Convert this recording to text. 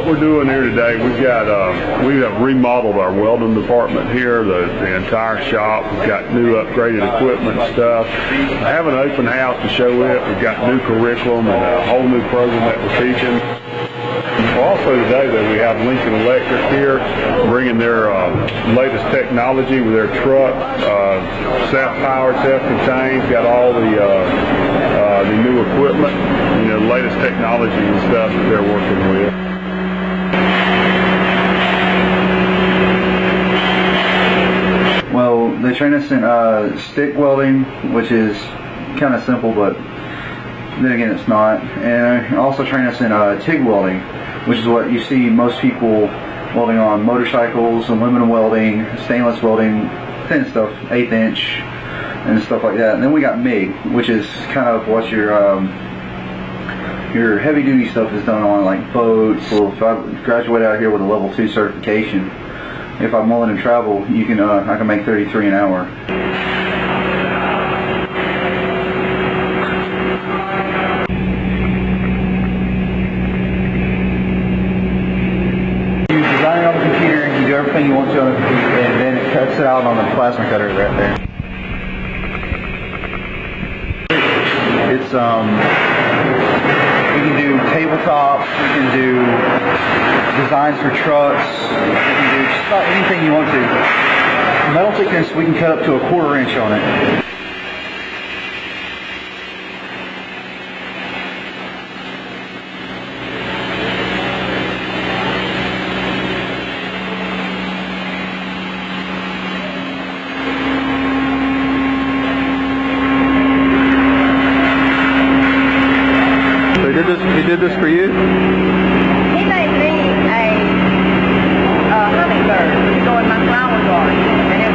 what we're doing here today, we have remodeled our welding department here, the entire shop. We've got new upgraded equipment and stuff. I have an open house to show it. We've got new curriculum and a whole new program that we're teaching. Also today, though, we have Lincoln Electric here, bringing their latest technology with their truck, self-powered, self-contained, got all the new equipment, the latest technology and stuff that they're working with. Well, they train us in stick welding, which is kind of simple, but then again it's not. And also train us in TIG welding, which is what you see most people welding on motorcycles, aluminum welding, stainless welding, thin stuff, 1/8 inch, and stuff like that. And then we got MIG, which is kind of what your heavy duty stuff is done on, like boats. So if I graduate out here with a level 2 certification, if I'm willing to travel, I can make $33 an hour. You design it on the computer, you do everything you want to on the computer, and then it cuts it out on the plasma cutter right there. It's we can do tabletops, we can do designs for trucks, we can do just about anything you want to. Metal thickness, we can cut up to a 1/4 inch on it. He did this for you? He made me a hummingbird to go in my flower garden. And